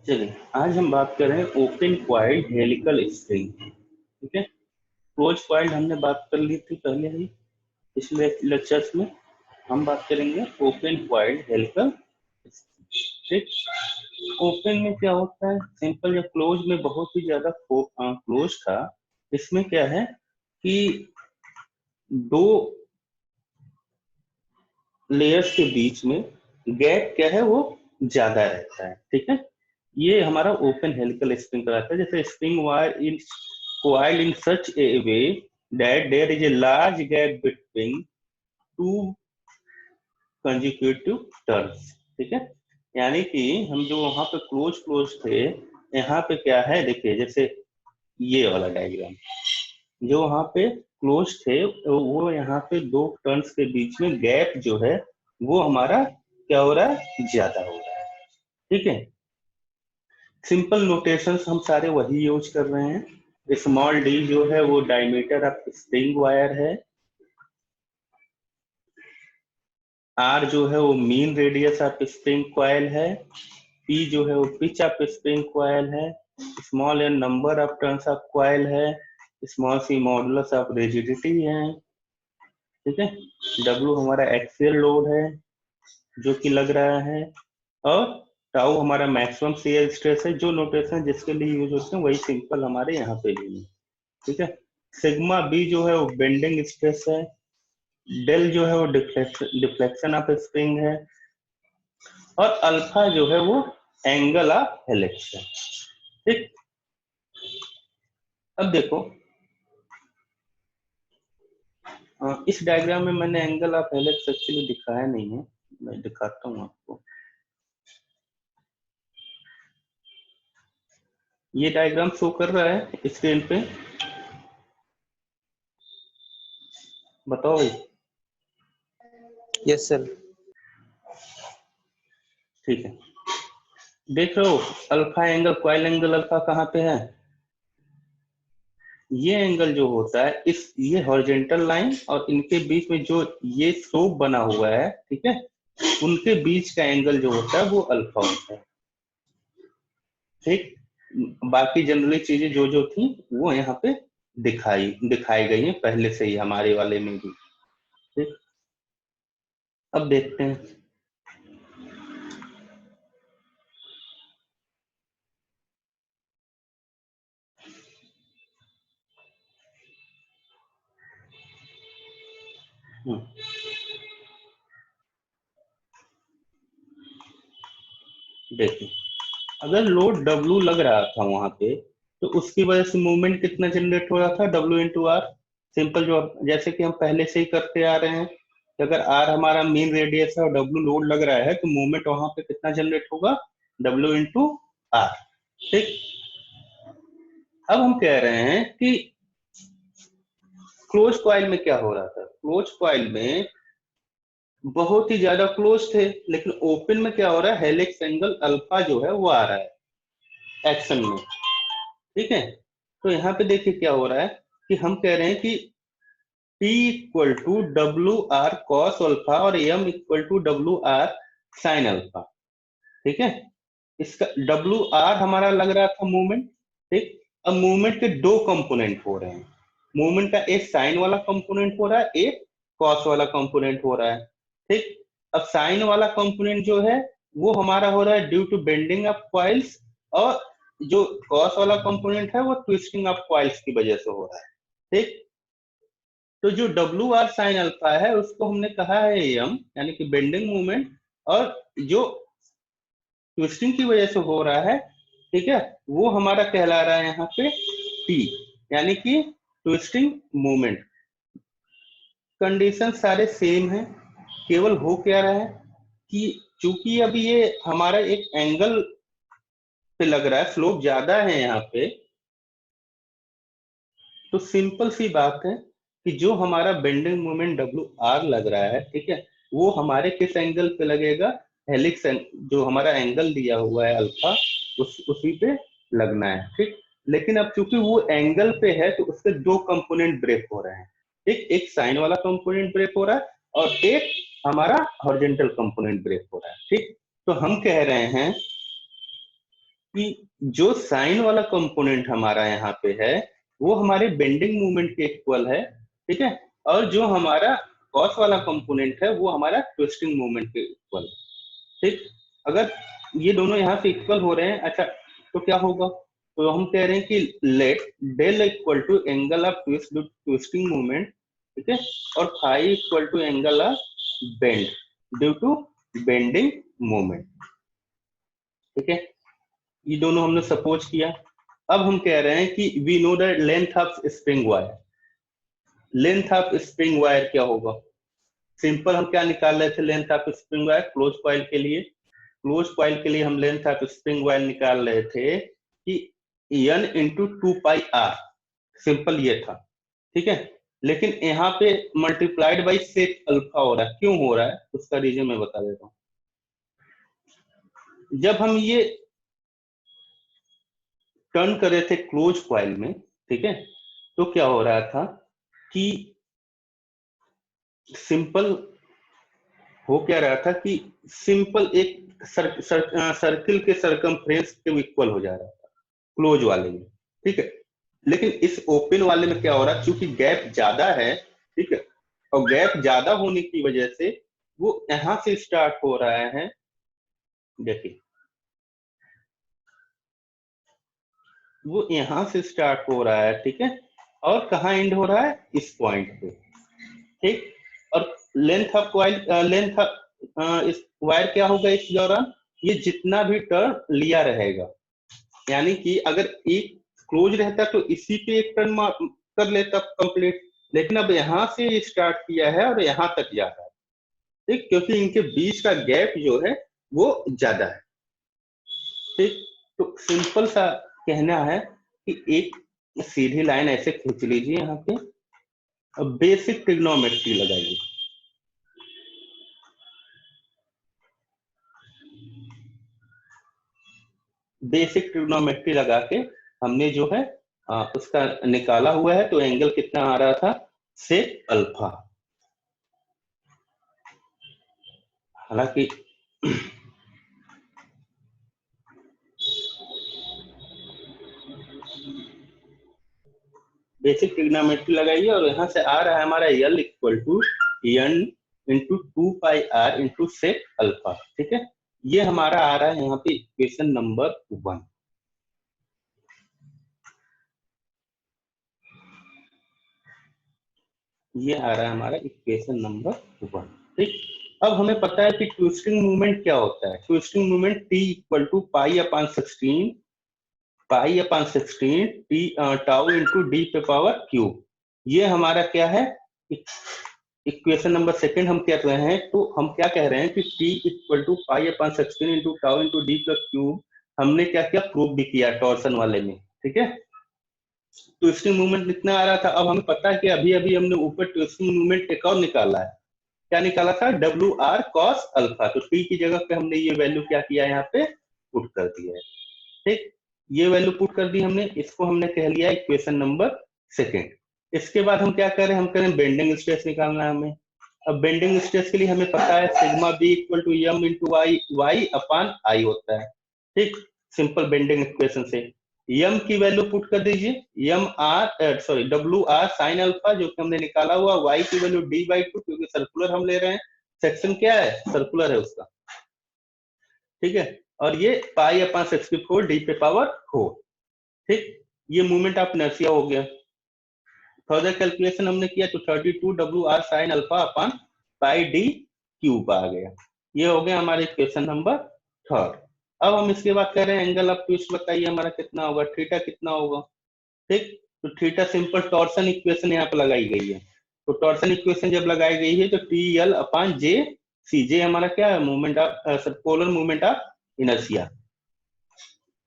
चलिए आज हम बात कर रहे हैं ओपन क्वाइल्ड हेलिकल स्प्रिंग। ठीक है, क्लोज क्वाइल्ड हमने बात कर ली थी पहले ही पिछले लेक्चर्स में। हम बात करेंगे ओपन क्वाइल्ड हेलिकल स्प्रिंग। ठीक, ओपन में क्या होता है, सिंपल। या क्लोज में बहुत ही ज्यादा क्लोज था। इसमें क्या है कि दो लेयर्स के बीच में गैप क्या है वो ज्यादा रहता है। ठीक है, ये हमारा ओपन हेलिकल स्प्रिंग कहलाता है। जैसे spring wire in coiled in such a way that there is a large gap between two consecutive turns। ठीक है, यानी कि हम जो वहां पे क्लोज क्लोज थे, यहाँ पे क्या है देखिए, जैसे ये वाला डायग्राम जो वहां पे क्लोज थे, वो यहाँ पे दो टर्न्स के बीच में गैप जो है वो हमारा क्या हो रहा है, ज्यादा हो रहा है। ठीक है, सिंपल नोटेशंस हम सारे वही यूज कर रहे हैं। स्मॉल डी जो है वो डायमीटर ऑफ स्प्रिंग वायर है। आर जो है वो mean radius of spring coil है। पी जो है वो पिच ऑफ स्प्रिंग कॉइल है। Small n number of turns of coil है। Small c modulus of rigidity है। ठीक है, डब्ल्यू हमारा एक्सियल लोड है जो कि लग रहा है, और टाउ हमारा मैक्सिमम शियर स्ट्रेस है। जो नोटेशन जिसके लिए यूज होते हैं वही सिंपल हमारे यहाँ पे भी है। ठीक है, सिग्मा बी जो है वो बेंडिंग स्ट्रेस है। डेल जो है वो डिफ्लेक्शन ऑफ स्प्रिंग है, और अल्फा जो है वो एंगल ऑफ हेलिक्स है। ठीक, अब देखो इस डायग्राम में मैंने एंगल ऑफ हेलिक्स एक्चुअली दिखाया नहीं है, मैं दिखाता हूँ आपको। ये डायग्राम शो कर रहा है स्क्रीन पे, बताओ भाई। Yes sir. ठीक है, देख रहे हो alpha angle, coil angle alpha कहाँ पे है। ये एंगल जो होता है, इस ये हॉरिजॉन्टल लाइन और इनके बीच में जो ये स्लोप बना हुआ है, ठीक है, उनके बीच का एंगल जो होता है वो अल्फा होता है। ठीक, बाकी जनरली चीजें जो जो थी वो यहाँ पे दिखाई गई है पहले से ही हमारे वाले में भी। ठीक, अब देखते हैं। देखिए, अगर लोड W लग रहा था वहां पे, तो उसकी वजह से मूवमेंट कितना जनरेट हो रहा था, W इंटू आर। सिंपल, जो जैसे कि हम पहले से ही करते आ रहे हैं कि अगर आर हमारा मीन रेडियस है और W लोड लग रहा है, तो मूवमेंट वहां पे कितना जनरेट होगा, W इंटू आर। ठीक, अब हम कह रहे हैं कि क्लोज कॉइल में क्या हो रहा था। क्लोज कॉइल में बहुत ही ज्यादा क्लोज थे, लेकिन ओपन में क्या हो रहा है, हेलिक्स एंगल अल्फा जो है वो आ रहा है एक्शन में। ठीक है, तो यहाँ पे देखिए क्या हो रहा है कि हम कह रहे हैं कि P equal to W R cos alpha और M equal to W R sine alpha. ठीक है, इसका डब्ल्यू आर हमारा लग रहा था मूवमेंट। ठीक, अब मूवमेंट के दो कंपोनेंट हो रहे हैं। मूवमेंट का एक साइन वाला कंपोनेंट हो रहा है, एक कॉस वाला कंपोनेंट हो रहा है। ठीक, अब साइन वाला कंपोनेंट जो है वो हमारा हो रहा है due to bending of coils, और जो कॉस वाला कंपोनेंट है वो ट्विस्टिंग ऑफ कॉइल्स की वजह से हो रहा है। ठीक, तो जो डब्ल्यू आर साइन अल्फा है उसको हमने कहा है एम, यानी कि बेंडिंग मूवमेंट, और जो ट्विस्टिंग की वजह से हो रहा है, ठीक है, वो हमारा कहला रहा है यहाँ पे टी, यानी कि ट्विस्टिंग मूवमेंट। कंडीशन सारे सेम है, केवल हो क्या रहा है कि चूंकि अभी ये हमारा एक एंगल पे लग रहा है, स्लोप ज्यादा है यहाँ पे, तो सिंपल सी बात है कि जो हमारा बेंडिंग मोमेंट डब्ल्यू आर लग रहा है, ठीक है, वो हमारे किस एंगल पे लगेगा, हेलिक्स, जो हमारा एंगल दिया हुआ है अल्फा, उसी पे लगना है। ठीक, लेकिन अब चूंकि वो एंगल पे है तो उसके दो कंपोनेंट ब्रेक हो रहे हैं। ठीक, एक साइन वाला कंपोनेंट ब्रेक हो रहा है और एक हमारा हॉरिजॉन्टल कंपोनेंट ब्रेक हो रहा है। ठीक, तो हम कह रहे हैं कि जो साइन वाला कंपोनेंट हमारा यहाँ पे है वो हमारे बेंडिंग मोमेंट के इक्वल है, ठीक है, और जो हमारा कॉस वाला कंपोनेंट है वो हमारा ट्विस्टिंग मोमेंट के इक्वल है, ठीक। अगर ये दोनों यहाँ से इक्वल हो रहे हैं, अच्छा, तो क्या होगा, तो हम कह रहे हैं कि let del equal to angle of twist due twisting moment, ठीक है, और phi equal to angle of bend due to bending moment, ठीक है। ये दोनों हमने सपोज किया। अब हम कह रहे हैं कि we know the length of spring wire. Length of spring wire क्या होगा, सिंपल हम क्या निकाल रहे थे length of spring wire close coil के लिए। क्लोज कॉइल के लिए हम लेंथ ऑफ स्प्रिंग वायर निकाल रहे थे कि n इंटू 2πr, सिंपल ये था, ठीक है। लेकिन यहाँ पे मल्टीप्लाइड बाई सेक अल्फा हो रहा है, क्यों हो रहा है उसका रीजन मैं बता देता हूँ। जब हम ये टर्न कर रहे थे क्लोज कॉइल में, ठीक है, तो क्या हो रहा था कि सिंपल हो क्या रहा था कि सिंपल एक सर्किल के सरकमफ्रेंस के इक्वल हो जा रहा था क्लोज वाले में, ठीक है। लेकिन इस ओपन वाले में क्या हो रहा है, क्योंकि गैप ज्यादा है, ठीक है, और गैप ज्यादा होने की वजह से वो यहां से स्टार्ट हो रहा है, देखिए वो यहां से स्टार्ट हो रहा है, ठीक है, और कहाँ एंड हो रहा है, इस पॉइंट पे, ठीक। और लेंथ ऑफ कॉइल, लेंथ इस वायर क्या होगा इस दौरान, ये जितना भी टर्न लिया रहेगा, यानी कि अगर एक क्लोज रहता तो इसी पे एक टर्न कर लेता कंप्लीट, लेकिन अब यहां से स्टार्ट किया है और यहां तक जा रहा है, ठीक, क्योंकि इनके बीच का गैप जो है वो ज्यादा है, ठीक। तो सिंपल सा कहना है कि एक सीधी लाइन ऐसे खींच लीजिए यहाँ पे, अब बेसिक ट्रिग्नोमेट्री लगाइए। बेसिक ट्रिग्नोमेट्री लगा के हमने जो है उसका निकाला हुआ है, तो एंगल कितना आ रहा था, सेक अल्फा। हालांकि बेसिक ट्रिग्नोमेट्री लगाइए और यहाँ से आ रहा है हमारा l equal to n into 2πr into sec alpha, ठीक है। ये हमारा आ रहा है यहाँ पे इक्वेशन नंबर 1। ये आ रहा है हमारा इक्वेशन नंबर 1, ठीक। अब हमें पता है कि ट्विस्टिंग मूवमेंट क्या होता है। Twisting movement T equal to pi upon 16 T tau into D पे पावर क्यूब। ये हमारा क्या है, इक्वेशन नंबर 2 हम कर रहे हैं, तो हम क्या कह रहे हैं कि T equal to pi upon 16 into tau into D plus cube. हमने क्या क्या प्रूव भी किया टॉर्सन वाले में, ठीक है। ट्विस्टिंग मूवमेंट कितना आ रहा था, अब हमें पता है कि अभी अभी हमने ऊपर ट्विस्टिंग मूवमेंट एक और निकाला है। क्या निकाला था, डब्ल्यू आर कॉस अल्फा। तो टी की जगह पे हमने ये वैल्यू क्या किया, यहाँ पे पुट कर दिया है, ठीक। ये वैल्यू पुट कर दी हमने, इसको हमने कह लिया इक्वेशन नंबर 2। इसके बाद हम क्या करें, हम करें बेंडिंग स्ट्रेस निकालना है हमें। अब बेंडिंग स्ट्रेस के लिए हमें पता है sigma B equal to M into Y, Y upon I होता है, ठीक। सिंपल बेंडिंग इक्वेशन से एम की वैल्यू पुट कर दीजिए, M R sorry W R sine alpha जो कि हमने निकाला हुआ, वाई की वैल्यू d/2 क्योंकि सर्कुलर हम ले रहे हैं, सेक्शन क्या है, सर्कुलर है उसका, ठीक है। और ये पाई/64 डी पे पावर 4, ठीक। ये मूवमेंट ऑफ इनर्शिया हो गया। फर्दर कैलकुलेशन हमने किया तो 32 W R sine alpha upon pi d cube आ गया। ये हो गया हमारे इक्वेशन नंबर 3। अब हम इसके बाद कह रहे हैं एंगल ऑफ ट्विस्ट बताइए हमारा कितना होगा, थीटा कितना होगा, ठीक। तो थीटा सिंपल टॉर्सन इक्वेशन यहाँ पे लगाई गई है। तो टॉर्सन इक्वेशन जब लगाई गई है तो टी एल अपॉन जे सी, जे हमारा क्या है, movement of polar movement of inertia.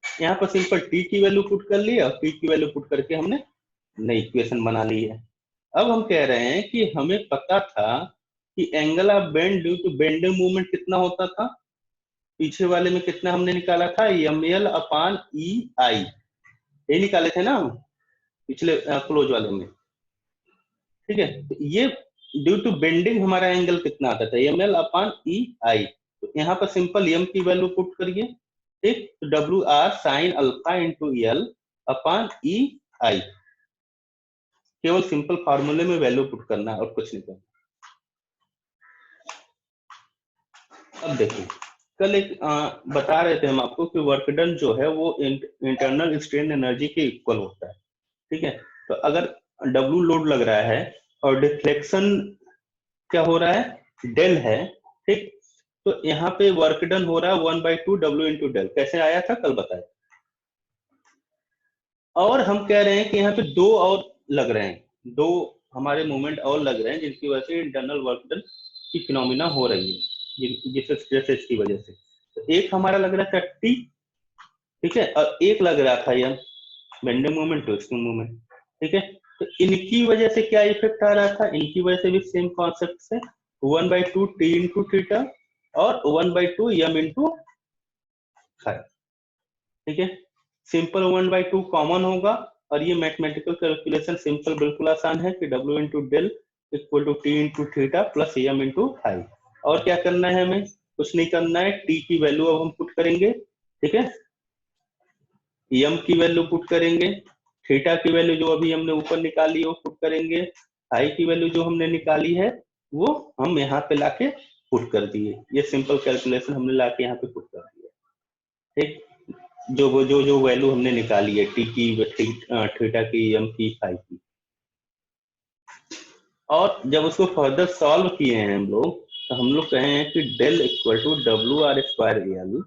यहाँ पर सिंपल टी की वैल्यू पुट कर ली और टी की वैल्यू पुट करके हमने नई इक्वेशन बना ली है। अब हम कह रहे हैं कि हमें पता था कि angle of bend due to bending movement कितना होता था, पीछे वाले में कितना हमने निकाला था, M L upon E I, ये निकाले थे ना हम पिछले क्लोज वाले में, ठीक है। तो ये ड्यू टू बेंडिंग हमारा एंगल कितना आता था, M L upon E I. तो यहाँ पर सिंपल एम की वैल्यू पुट करिए, ठीक, तो W R sine alpha into L upon E I, केवल सिंपल फार्मूले में वैल्यू पुट करना है और कुछ नहीं करना। अब देखिए, कल एक बता रहे थे हम आपको कि वर्क डन जो है वो इंटरनल स्ट्रेन एनर्जी के इक्वल होता है। ठीक है, तो अगर डब्ल्यू लोड लग रहा है और डिफ्लेक्शन क्या हो रहा है, डेल है, ठीक, तो यहाँ पे वर्क डन हो रहा है 1/2 डब्ल्यू इंटू डेल। कैसे आया था कल बताया। और हम कह रहे हैं कि यहाँ पे दो और लग रहे हैं, दो हमारे मूवमेंट और लग रहे हैं जिनकी वजह से इंटरनल वर्क डन की फिनोमिना हो रही है, जिस स्ट्रेसेस की वजह से। तो एक हमारा लग रहा था टी, ठीक है, और एक लग रहा था यह बेंडिंग मोमेंट, ट्विस्टिंग मोमेंट। ठीक है, तो इनकी वजह से क्या इफेक्ट आ रहा था, इनकी वजह से भी सेम कॉन्सेप्ट से 1/2 टी इंटू थीटा और 1/2 एम इंटू फाइव। ठीक है, सिंपल 1/2 कॉमन होगा और ये मैथमेटिकल कैलकुलेशन सिंपल बिल्कुल आसान है कि W into del equal to T into theta plus M into five. और क्या करना है, हमें कुछ नहीं करना है, टी की वैल्यू अब हम पुट करेंगे, ठीक है, एम की वैल्यू पुट करेंगे, थीटा की वैल्यू जो अभी हमने ऊपर निकाली है वो पुट करेंगे, फाई की वैल्यू जो हमने निकाली है वो हम यहाँ पे लाके पुट कर दिए। ये सिंपल कैलकुलेशन हमने लाके यहाँ पे पुट कर दिया। ठीक, जो वैल्यू हमने निकाली है टी की, थीटा की, एम की, फाई की। और जब उसको फर्दर सॉल्व किए हैं हम लोग, तो हम लोग कहे हैं कि del equal to W R square L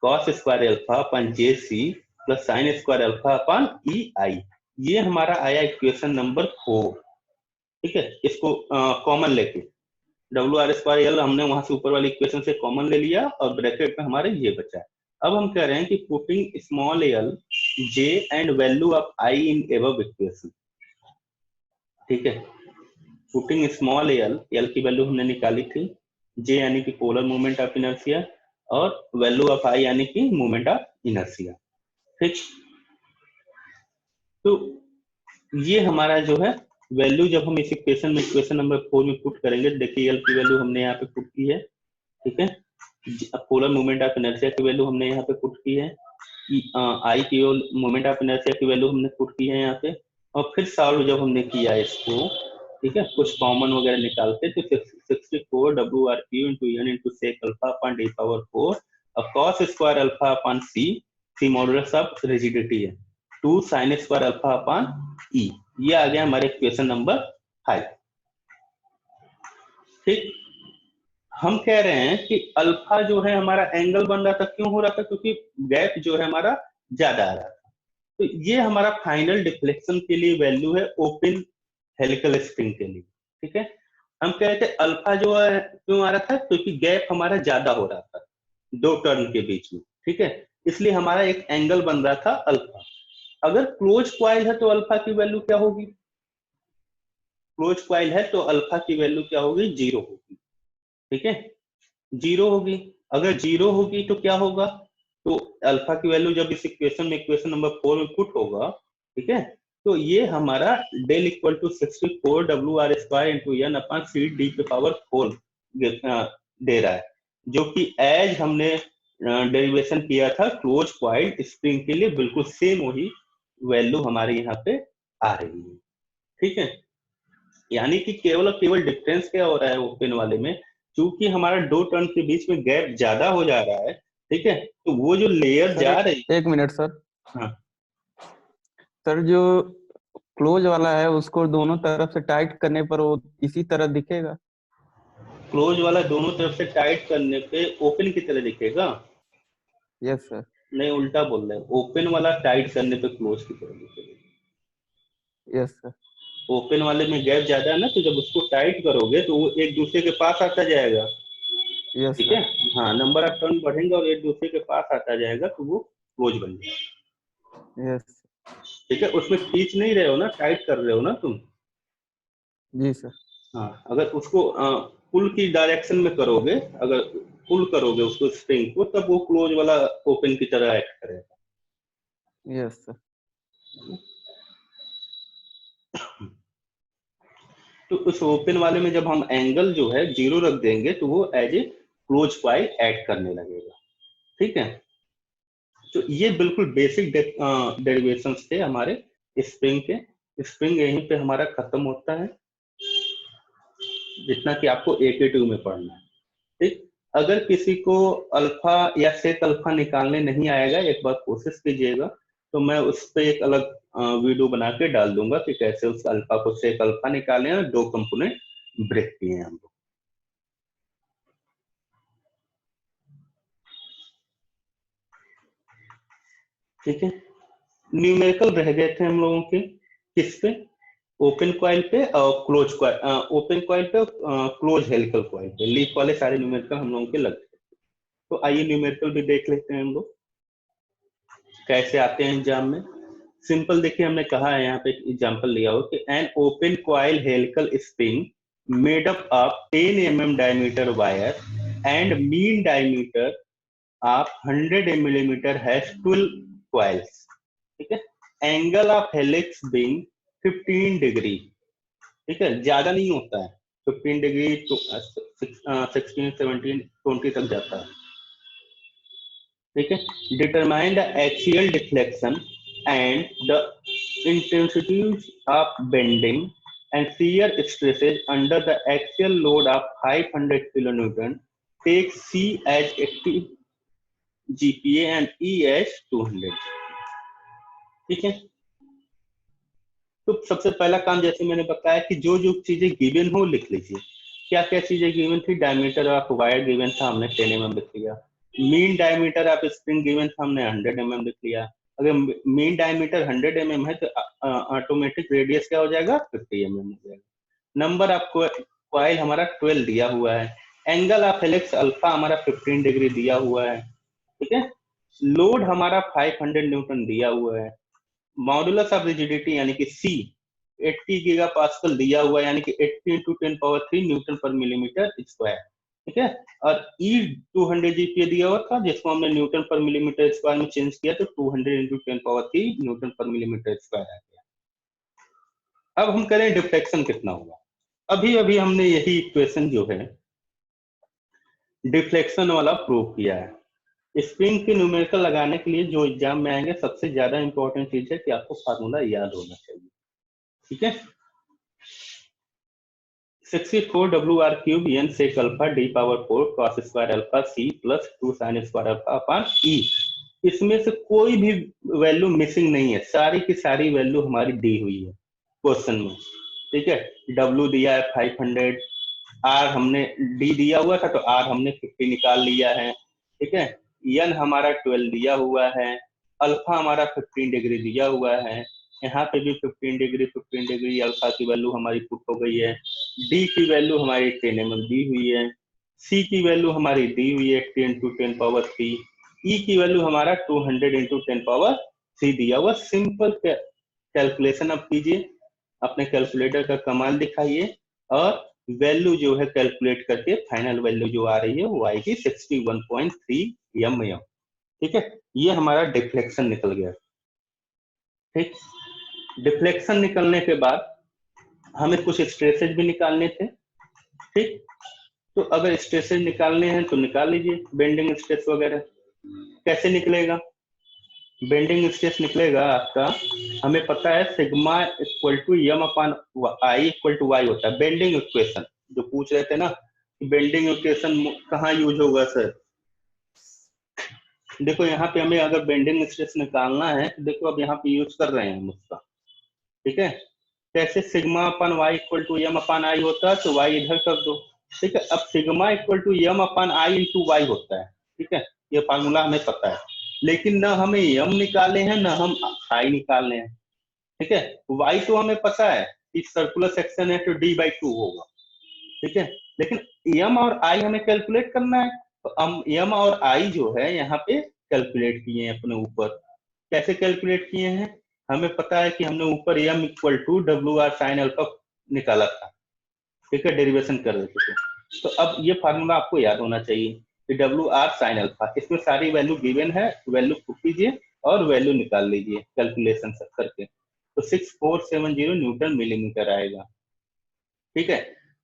cos square alpha upon J C plus sine square alpha upon E I. ये हमारा आया इक्वेशन नंबर 4। ठीक है, इसको कॉमन लेके डब्ल्यू आर स्क्वायर एल हमने वहां से ऊपर वाली इक्वेशन से कॉमन ले लिया और ब्रैकेट में हमारे ये बचा है। अब हम कह रहे हैं कि putting small L J and value of I in above equation. ठीक है, पुटिंग स्मॉल एल, एल की वैल्यू हमने निकाली थी, जे यानी कि पोलर मोमेंट ऑफ इनर्शिया और वैल्यू ऑफ आई यानी कि मोमेंट ऑफ इनर्शिया। ठीक, तो ये हमारा जो है वैल्यू जब हम इस इक्वेशन में, इक्वेशन नंबर 4 में पुट करेंगे, देखिए एल की वैल्यू हमने यहाँ पे पुट की है, ठीक है, पोलर मोमेंट ऑफ इनर्शिया की वैल्यू हमने यहाँ पे पुट की है, आई की मोमेंट ऑफ इनर्शिया की वैल्यू हमने पुट की है यहाँ पे, और फिर सॉल्व जब हमने किया इसको, ठीक है, कुछ कॉमन वगैरह निकालते तो 64 W R Q into N into sec alpha upon D power 4 और cos square alpha upon C, C modulus of rigidity है, 2 sine square alpha upon E. ये आ गया हमारे इक्वेशन नंबर 5। ठीक, हम कह रहे हैं कि अल्फा जो है हमारा एंगल बन रहा था, क्यों हो रहा था, क्योंकि गैप जो है हमारा ज्यादा आ रहा था। तो ये हमारा फाइनल डिफ्लेक्शन के लिए वैल्यू है ओपन हेलिकल स्प्रिंग के लिए। ठीक है, हम कह रहे थे अल्फा जो है क्यों आ रहा था, क्योंकि गैप हमारा ज्यादा हो रहा था दो टर्न के बीच में। ठीक है, इसलिए हमारा एक एंगल बन रहा था अल्फा। अगर क्लोज क्वाइल है तो अल्फा की वैल्यू क्या होगी, क्लोज क्वाइल है तो अल्फा की वैल्यू क्या होगी, 0 होगी। ठीक है, 0 होगी। अगर 0 होगी तो क्या होगा, तो अल्फा की वैल्यू जब इस इक्वेशन में, इक्वेशन नंबर 4 में पुट होगा, ठीक है, तो ये हमारा del equal to 64 W R square into N upon C D के पावर 4 दे रहा है, जो कि एज हमने डेरिवेशन किया था क्लोज क्वाइल्ड स्प्रिंग के लिए, बिल्कुल सेम वही वैल्यू हमारे यहाँ पे आ रही है। ठीक है, यानी कि केवल और केवल डिफरेंस क्या हो रहा है ओपन वाले में, क्योंकि हमारा दो टर्न के बीच में गैप ज्यादा हो जा रहा है। ठीक है, तो वो जो लेयर सर जा रही, एक मिनट सर। हाँ सर जो क्लोज वाला है उसको दोनों तरफ से टाइट करने पर वो इसी तरह दिखेगा। क्लोज वाला दोनों तरफ से टाइट करने पे ओपन की तरह दिखेगा। Yes sir. नहीं, उल्टा बोल रहे हैं, ओपन वाला टाइट करने पे क्लोज की तरह दिखेगा। Yes sir. ओपन वाले में गैप ज्यादा है ना, तो जब उसको टाइट करोगे तो वो एक दूसरे के पास आता जाएगा। यस ठीक है, सर। हाँ, नंबर ऑफ टर्न बढ़ेंगे और एक दूसरे के पास आता जाएगा तो वो क्लोज बन जाएगा। यस। ठीक है, उसमें खींच नहीं रहे हो ना, टाइट कर रहे हो ना तुम। जी सर। हाँ, अगर उसको पुल की डायरेक्शन में करोगे, अगर पुल करोगे उसको स्प्रिंग को, तब वो क्लोज वाला ओपन की तरह एक्ट करेगा। Yes sir. तो उस ओपन वाले में जब हम एंगल जो है 0 रख देंगे तो वो as a close coil act करने लगेगा। ठीक है, तो ये बिल्कुल बेसिक डेरिवेशंस थे हमारे स्प्रिंग के। स्प्रिंग यहीं पे हमारा खत्म होता है, जितना कि आपको AK2 में पढ़ना है। ठीक, अगर किसी को अल्फा या सेक अल्फा निकालने नहीं आएगा, एक बार कोशिश कीजिएगा, तो मैं उस पर एक अलग वीडियो बना के डाल दूंगा कि कैसे उस अल्फा को सेक अल्फा निकालें और दो कंपोनेंट ब्रेक किए हैं हम लोग। ठीक है, न्यूमेरिकल रह गए थे हम लोगों के किस पे, ओपन कॉइल पे और क्लोज कॉइल, ओपन कॉइल पे, क्लोज हेलिकल कॉइल पे। लीफ वाले सारे न्यूमेरिकल हम लोगों के लग गए। तो आइए न्यूमेरिकल भी देख लेते हैं हम लोग कैसे आते हैं एग्जाम में। सिंपल देखिए, हमने कहा है यहाँ पे एग्जांपल लिया हो कि an open coil helical spring made up of 10 mm diameter wire and mean diameter of 100 millimeter has 12 coils। ठीक है, angle of helix being 15 degree. ठीक है, ज्यादा नहीं होता है, 15 डिग्री तो 16, 17, 20 तक जाता है। ठीक है, determine the axial deflection and the intensity of bending and shear stresses under the axial load of 500 kilonewton। Take C as 80 GPa and E as 200। ठीक है, तो सबसे पहला काम जैसे मैंने बताया कि जो जो चीजें गिवन हो लिख लीजिए। क्या क्या चीजें गिवन थी, डायमीटर ऑफ वायर गिवन था, हमने 10 mm लिख लिया। Mean diameter of spring given था, हमने 100 mm लिख लिया। अगर मीन डायमीटर 100 mm है तो ऑटोमेटिक रेडियस क्या हो जाएगा, 50 mm हो जाएगा। नंबर ऑफ कॉइल हमारा 12 दिया हुआ है। एंगल ऑफ हेलिक्स अल्फा हमारा 15 डिग्री दिया हुआ है। ठीक है, लोड हमारा 500 न्यूटन दिया हुआ है। मॉडुलस ऑफ रिजिडिटी यानी कि C 80 गीगा पास्कल दिया हुआ है, यानी कि 80 into 10 power 3 Newton per millimetre square. ठीक है, और E 200 GPa दिया हुआ था, जिसको हमने न्यूटन पर मिलीमीटर स्क्वायर में चेंज किया तो 200 into 10 power 3 Newton per millimetre square आ गया। अब हम करें डिफ्लेक्शन कितना होगा। अभी अभी हमने यही इक्वेशन जो है डिफ्लेक्शन वाला प्रूव किया है। स्प्रिंग के न्यूमेरिकल लगाने के लिए जो एग्जाम में आएंगे, सबसे ज्यादा इंपॉर्टेंट चीज है कि आपको फार्मूला याद होना चाहिए। ठीक है, 64 WR cube n sec alpha d power 4 cos square alpha c plus 2 sin square alpha upon e। इसमें से कोई भी वैल्यू मिसिंग नहीं है, सारी की सारी वैल्यू हमारी दी हुई है क्वेश्चन में। ठीक है, W दिया है 500, R हमने D दिया हुआ था तो R हमने 50 निकाल लिया है। ठीक है, N हमारा 12 दिया हुआ है, अल्फा हमारा 15 डिग्री दिया हुआ है, यहाँ पे भी 15 डिग्री अल्फा की वैल्यू हमारी पुट हो गई है। D की वैल्यू हमारी 10 mm दी हुई है, C की वैल्यू हमारी दी हुई है 10 into 10 power 3, E की वैल्यू हमारा 200 into 10 power 3 दिया हुआ। सिंपल कैलकुलेशन अब कीजिए, अपने कैलकुलेटर का कमाल दिखाइए और वैल्यू जो है कैलकुलेट करके फाइनल वैल्यू जो आ रही है वो आएगी 61.3 mm। ठीक है, ये हमारा डिफ्लेक्शन निकल गया। ठीक, डिफ्लेक्शन निकलने के बाद हमें कुछ स्ट्रेसेज भी निकालने थे। ठीक, तो अगर स्ट्रेसेज निकालने हैं तो निकाल लीजिए, बेंडिंग स्ट्रेस वगैरह। कैसे निकलेगा बेंडिंग स्ट्रेस, निकलेगा आपका, हमें पता है sigma equal to M upon I equal to Y होता है। बेंडिंग इक्वेशन जो पूछ रहे थे ना, बेंडिंग इक्वेशन कहाँ यूज होगा सर, देखो यहाँ पे हमें अगर बेंडिंग स्ट्रेस निकालना है तो देखो अब यहाँ पे यूज कर रहे हैं हम उसका। ठीक है, कैसे, sigma upon y equal to M upon I होता है तो वाई इधर कर दो। ठीक है, अब sigma equal to M upon I into Y होता है। ठीक है, ये फार्मूला हमें पता है, लेकिन ना हमें एम निकाले हैं ना हम आई निकालने हैं। ठीक है, वाई तो हमें पता है कि सर्कुलर सेक्शन है तो D/2 होगा। ठीक है, लेकिन एम और आई हमें कैलकुलेट करना है, तो हम एम और आई जो है यहाँ पे कैलकुलेट किए हैं अपने ऊपर। कैसे कैलकुलेट किए हैं, हमें पता है कि हमने ऊपर M equal to WR sine alpha निकाला था। ठीक है, डेरिवेशन कर रहे थे, तो अब ये फार्मूला आपको याद होना चाहिए कि WR साइन अल्फा, इसमें सारी वैल्यू गिवन है, वैल्यू पुट कीजिए और वैल्यू निकाल लीजिए कैलकुलेशन करके, तो 6470 न्यूटन मिलीमीटर आएगा। ठीक है,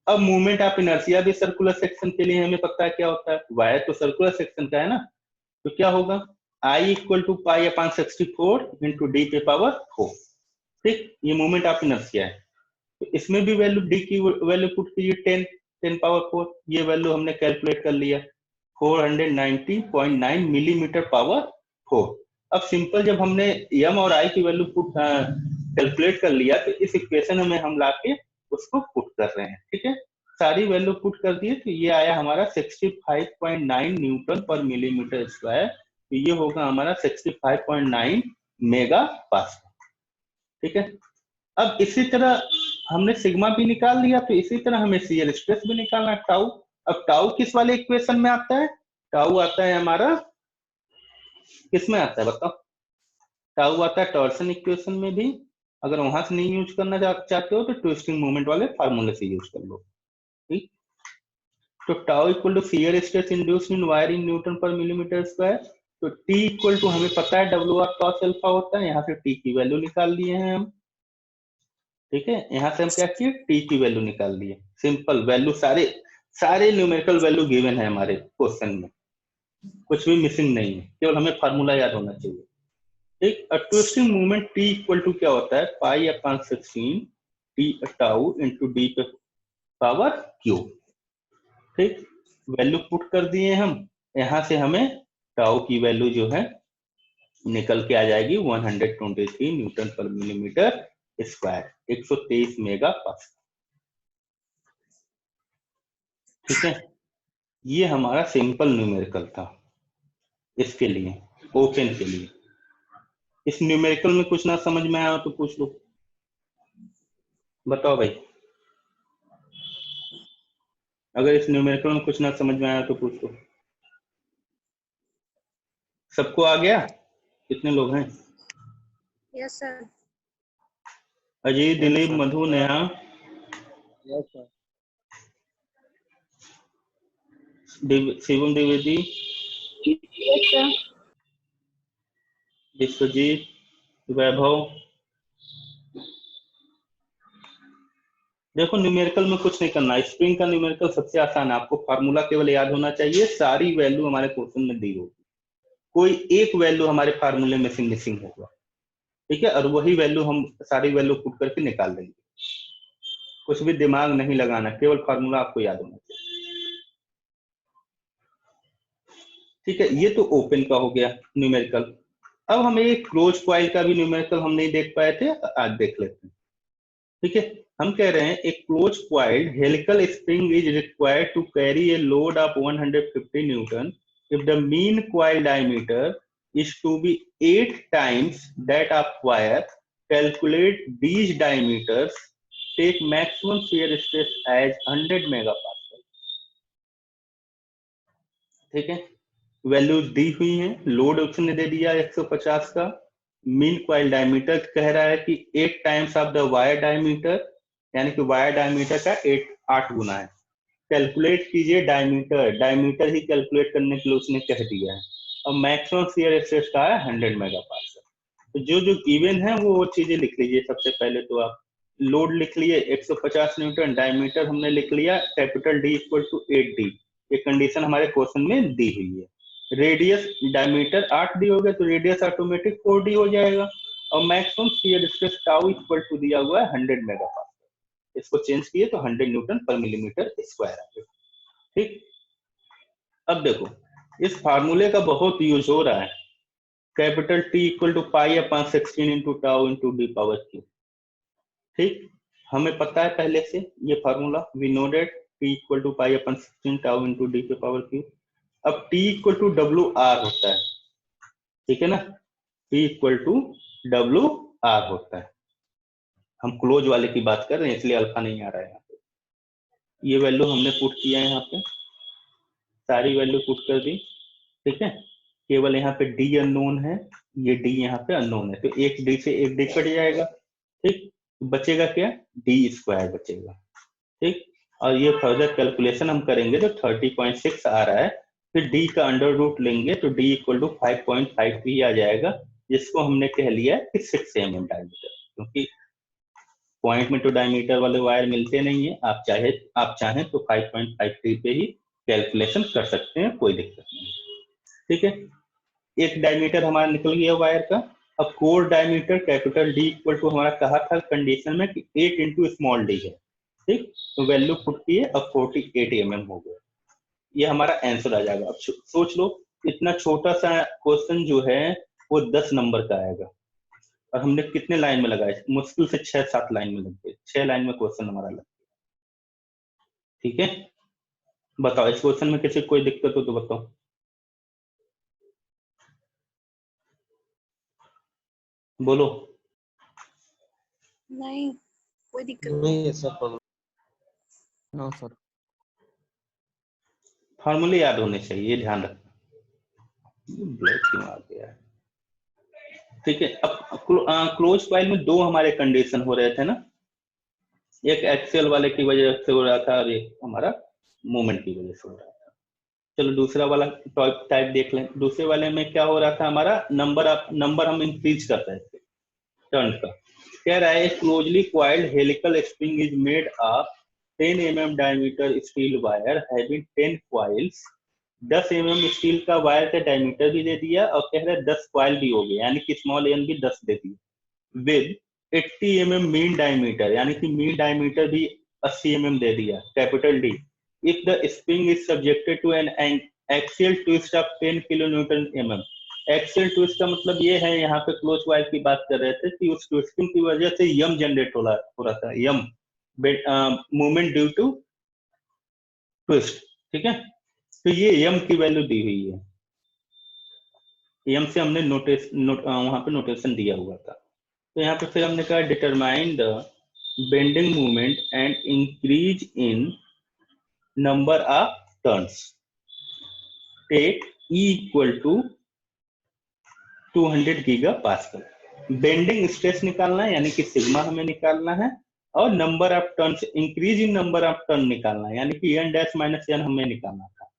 अब मूवमेंट ऑफ इनर्शिया भी सर्कुलर सेक्शन के लिए हमें पता है क्या होता है, वायर तो सर्कुलर सेक्शन का है ना, तो क्या होगा, I equal to pi upon 64 into D पे पावर 4। ठीक, ये मोमेंट ऑफ इनर्शिया है। तो इसमें भी वैल्यू डी की वैल्यू पुट कीजिए 10 पावर 4, ये वैल्यू हमने कैलकुलेट कर लिया 490.9 मिलीमीटर पावर 4। अब सिंपल जब हमने m और i की वैल्यू पुट कैलकुलेट कर लिया तो इस इक्वेशन में हम लाके उसको पुट कर रहे हैं। ठीक है, सारी वैल्यू पुट कर दिए तो ये आया हमारा 65.9 न्यूटन पर मिलीमीटर स्क्वायर। तो ये होगा हमारा 65.9 मेगा पास्कल। ठीक है, अब इसी तरह हमने सिग्मा भी निकाल लिया, तो इसी तरह हमें शियर स्ट्रेस भी निकालना है, टाउ। अब टाउ किस वाले इक्वेशन में आता है? टाउ आता है हमारा किस में आता है बताओ? टाउ आता है टॉर्सन इक्वेशन में भी। अगर वहां से नहीं यूज करना चाहते हो तो ट्विस्टिंग मोमेंट वाले फार्मूले से यूज कर लो। ठीक, तो tau equal to shear stress induced in wire in newton per millimetre square. तो टी इक्वल टू हमें पता है डब्ल्यू आर कॉस अल्फा होता है, यहाँ से टी की वैल्यू निकाल लिए हैं हम। ठीक है, यहाँ से हम क्या किए, टी की वैल्यू निकाल लिए। सिंपल वैल्यू, सारे न्यूमेरिकल वैल्यू गिवन है हमारे क्वेश्चन में, कुछ भी मिसिंग नहीं है, केवल हमें फार्मूला याद होना चाहिए। ठीक, twisting movement T equal to क्या होता है, pi upon 16 T tau into D पे पावर क्यू। ठीक, वैल्यू पुट कर दिए हम, यहां से हमें टाउ की वैल्यू जो है निकल के आ जाएगी 123 Newton per millimetre square, 123 mega pascal. ठीक है, ये हमारा सिंपल न्यूमेरिकल था इसके लिए, ओपन के लिए। इस न्यूमेरिकल में कुछ ना समझ में आया तो पूछ लो, बताओ भाई। अगर इस न्यूमेरिकल में कुछ ना समझ में आया तो पूछ लो। सबको आ गया? कितने लोग हैं? Yes sir. Ajay, Dilip, Madhu, Neha, yes sir. Shivam Dwivedi, yes sir. Vishwajeet, Vaibhav. देखो, न्यूमेरिकल में कुछ नहीं करना, स्प्रिंग का न्यूमेरिकल सबसे आसान है, आपको फार्मूला केवल याद होना चाहिए, सारी वैल्यू हमारे क्वेश्चन में दी होगी, कोई एक वैल्यू हमारे फार्मूले में से मिसिंग होगा। ठीक है, और वही वैल्यू हम सारी वैल्यू पुट करके निकाल देंगे, कुछ भी दिमाग नहीं लगाना, केवल फार्मूला आपको याद होना चाहिए। ठीक है, ये तो ओपन का हो गया न्यूमेरिकल। अब हमें एक क्लोज कॉइल का भी न्यूमेरिकल हम नहीं देख पाए थे, आज देख लेते हैं। ठीक है, हम कह रहे हैं एक close coiled helical spring is required to carry a load of 150 newton if the mean coil diameter is to be 8 times that of wire. Calculate these diameters, take maximum shear stress as 100 megapascal. ठीक है, values दी हुई हैं, load उसने दे दिया 150 का, mean coil diameter कह रहा है कि 8 times of the wire diameter, यानी कि वायर डायमीटर का 8 गुना है। कैलकुलेट कीजिए डायमीटर ही कैलकुलेट करने के लिए उसने कह दिया है। और मैक्सिमम शियर स्ट्रेस का है 100 मेगापास्कल। तो जो गिवन है वो चीजें लिख लीजिए। सबसे पहले तो आप लोड लिख लिए 150 न्यूटन, डायमीटर हमने लिख लिया capital D equal to 8d, ये कंडीशन हमारे क्वेश्चन में दी हुई है। रेडियस डायमीटर 8d हो गया तो रेडियस ऑटोमेटिक 4d हो जाएगा। और maximum shear stress tau equal to दिया हुआ है 100 मेगापास्कल, इसको चेंज किए तो 100 न्यूटन पर मिलीमीटर स्क्वायर आ गया। ठीक, अब देखो इस फार्मूले का बहुत यूज हो रहा है, capital T equal to pi upon 16 into tau into D power cube. ठीक, हमें पता है पहले से ये formula, we know that T equal to pi upon 16 tau into D पे पावर क्यू। अब T equal to W R होता है, ठीक है ना, T equal to W R होता है। हम क्लोज वाले की बात कर रहे हैं इसलिए अल्फा नहीं आ रहा है यहाँ पे। ये वैल्यू हमने पुट किया है, यहाँ पे सारी वैल्यू पुट कर दी। ठीक है, केवल यहाँ पे डी अननोन है, ये डी यहाँ पे अननोन है, तो एक डी से एक डी कट जाएगा। ठीक, बचेगा क्या, डी स्क्वायर बचेगा। ठीक, और ये फर्दर कैलकुलेशन हम करेंगे तो 30.6 आ रहा है, फिर डी का अंडर रूट लेंगे तो डी इक्वल टू 5.53 आ जाएगा, जिसको हमने कह लिया कि 6 mm डायमीटर, क्योंकि पॉइंट में तो डायमीटर वाले वायर मिलते नहीं है। आप चाहें तो 5.53 पे ही कैलकुलेशन कर सकते हैं, कोई दिक्कत नहीं। ठीक है, एक डायमीटर हमारा निकल गया वायर का। अब core diameter capital D equal to हमारा कहा था कंडीशन में कि 8 इंटू स्मॉल डी है, ठीक, तो वैल्यू पुट की है, अब 48 mm हो गया। ये हमारा आंसर आ जाएगा। अब सोच लो इतना छोटा सा क्वेश्चन जो है वो 10 नंबर का आएगा, और हमने कितने लाइन में लगाए, मुश्किल से 6-7 लाइन में लग गए, 6 लाइन में क्वेश्चन हमारा लग गया। ठीक है, बताओ इस क्वेश्चन में किसी कोई दिक्कत हो तो बताओ। बोलो। नहीं, कोई दिक्कत नहीं। नहीं है सर। No sir. फार्मूले याद होने चाहिए, ये ध्यान रखना। ब्लैक क्यों आ गया है? ठीक है, अब क्लोज कॉइल में दो हमारे कंडीशन हो रहे थे ना, एक एक्सियल वाले की वजह से हो रहा था और एक हमारा मोमेंट की वजह से हो रहा था। चलो दूसरा वाला टाइप देख लें। दूसरे वाले में क्या हो रहा था, हमारा नंबर हम इंक्रीज कर रहे थे टर्न का। कह रहा है closely coiled helical spring is made of 10 mm diameter steel wire having 10 coils. 10 mm steel का वायर का डायमीटर भी दे दिया और कह रहा है 10 कॉइल भी हो गया, यानी कि स्मॉल एन भी 10 दे दिया। विद 80 mm मीन डायमीटर, यानी कि मीन डायमीटर भी 80 mm दे दिया, capital D. If the spring is subjected to an axial twist of 10 kilonewton mm। Axial twist का मतलब ये है, यहाँ पे क्लोज कॉइल की बात कर रहे थे कि उस ट्विस्टिंग की वजह से यम जनरेट हो रहा था, यम मूवमेंट ड्यू टू ट्विस्ट। ठीक है, तो ये यम की वैल्यू दी हुई है, यम से हमने वहां पे नोटेशन दिया हुआ था। तो यहाँ पे फिर हमने कहा determine the bending movement and increase in number of turns. Take E equal to 200 gigapascal. Bending stress निकालना है, यानी कि सिग्मा हमें निकालना है, और number of turns, increase in number of turn निकालना है, यानी कि n डैश माइनस n हमें निकालना था।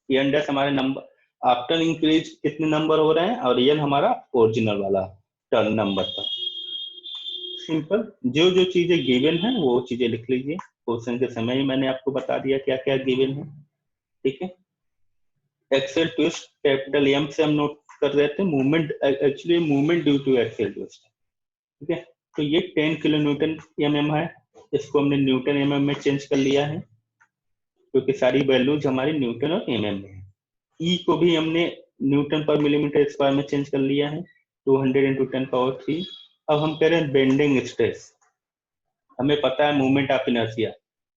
n डैश हमारे नंबर आफ्टर इंक्रीज कितने नंबर हो रहे हैं, और n हमारा ओरिजिनल वाला टर्न नंबर था। सिंपल, जो जो चीजें गिवन है वो चीजें लिख लीजिए। क्वेश्चन के समय ही मैंने आपको बता दिया क्या क्या गिवन है। ठीक है, एक्सेल ट्विस्ट कैपिटल M से हम नोट कर रहे थे, movement actually movement due to axial twist. ठीक है, तो ये 10 किलो न्यूटन mm है, इसको हमने न्यूटन mm में चेंज कर लिया है क्योंकि सारी वैल्यूज हमारी न्यूटन और mm में है। E को भी हमने न्यूटन पर मिलीमीटर स्क्वायर में चेंज कर लिया है, 200 इंटू 10⁻3। अब हम कह रहे हैं बेंडिंग स्ट्रेस। हमें पता है movement of inertia,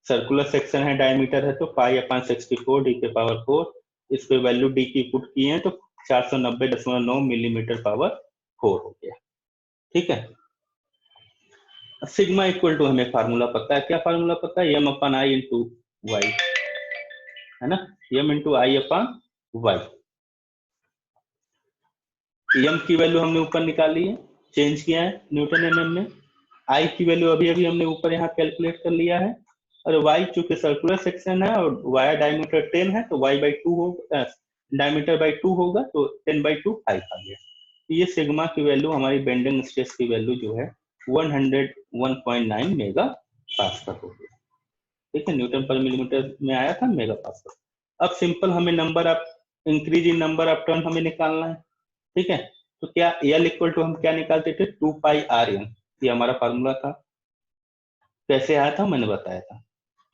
circular section है, डायमीटर है, तो π/64 d⁴, इस पे वैल्यू डी की पुट की है तो 490.9 मिलीमीटर पावर 4 हो गया। ठीक है, सिग्मा इक्वल टू हमें फार्मूला पता है, क्या फार्मूला पता है, m upon i into Y, है ना, m into I upon Y. m की वैल्यू हमने ऊपर निकाली है, चेंज किया है न्यूटन mm में। i की वैल्यू अभी अभी हमने ऊपर यहाँ कैलकुलेट कर लिया है, और y चूंकि सर्कुलर सेक्शन है और वायर डायमीटर 10 है तो y/2 होगा, डायमीटर बाई 2 होगा, तो 10/2 5 आ गया। ये सिग्मा की वैल्यू, हमारी बेंडिंग स्ट्रेस की वैल्यू जो है 101.9 मेगा पास्कल हो गया। ठीक है, न्यूटन पर मिलीमीटर में आया था, मेगा पास्कल। अब सिंपल हमें number of increase in number of turn हमें निकालना है। ठीक है, तो क्या L इक्वल टू हम क्या निकालते थे, 2πRN, ये हमारा फार्मूला था। कैसे आया था मैंने बताया था।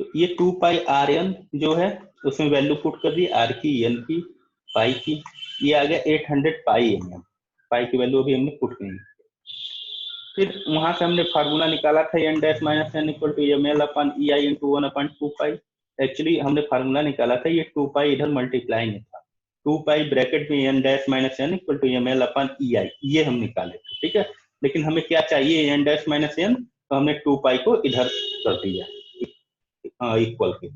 तो ये 2πRN जो है उसमें वैल्यू पुट कर दी, R की, N की, पाई की, ये आ गया 800 पाई mm। पाई की वैल्यू अभी हमने पुट की। फिर वहां से हमने फार्मूला निकाला था n dash minus n equal to ml/ei into 1/2π। Actually हमने फार्मूला निकाला था, ये 2π इधर मल्टीप्लाई में था, 2π ब्रैकेट में n dash minus n equal to ml/ei, ये हम निकाले थे। ठीक है, लेकिन हमें क्या चाहिए, n डैश माइनस n, तो हमने 2π को इधर कर दिया इक्वल के।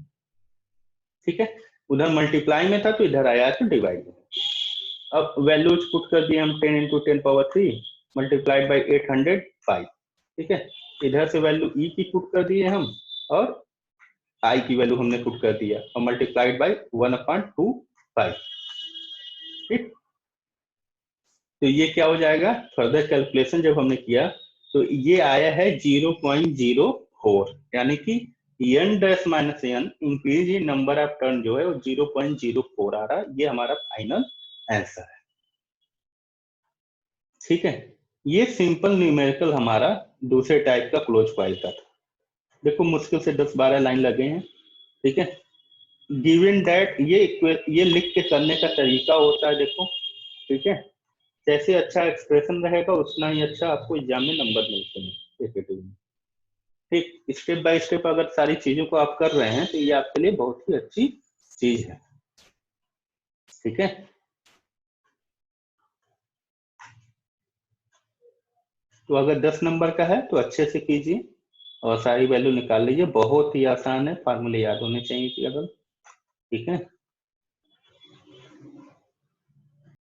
ठीक है, उधर मल्टीप्लाई में था तो इधर आया तो डिवाइड में। अब वैल्यूज पुट कर दिए हम, 10 इंटू 10⁻3 मल्टीप्लाइड बाई 805। ठीक है, इधर से वैल्यू ई की पुट कर दिए हम, और आई की वैल्यू हमने पुट कर दिया, और मल्टीप्लाइड बाई 1/2π। ठीक, तो ये क्या हो जाएगा, फर्दर कैलकुलेशन जब हमने किया तो ये आया है 0.04, यानी कि n dash minus n increase in number of turn जो है वो 0.04 आ रहा है। ये हमारा फाइनल आंसर है। ठीक है, ये सिंपल न्यूमेरिकल हमारा दूसरे टाइप का क्लोज कॉइल का था। देखो मुश्किल से 10-12 लाइन लगे हैं। ठीक है, गिवन दैट ये लिख के करने का तरीका होता है देखो। ठीक है, जैसे अच्छा एक्सप्रेशन रहेगा उतना ही अच्छा आपको एग्जाम में नंबर मिलते हैं एकेडमी में। ठीक, स्टेप बाय स्टेप अगर सारी चीजों को आप कर रहे हैं तो ये आपके लिए बहुत ही अच्छी चीज है। ठीक है, तो अगर 10 नंबर का है तो अच्छे से कीजिए और सारी वैल्यू निकाल लीजिए। बहुत ही आसान है, फार्मूले याद होने चाहिए केवल। ठीक है।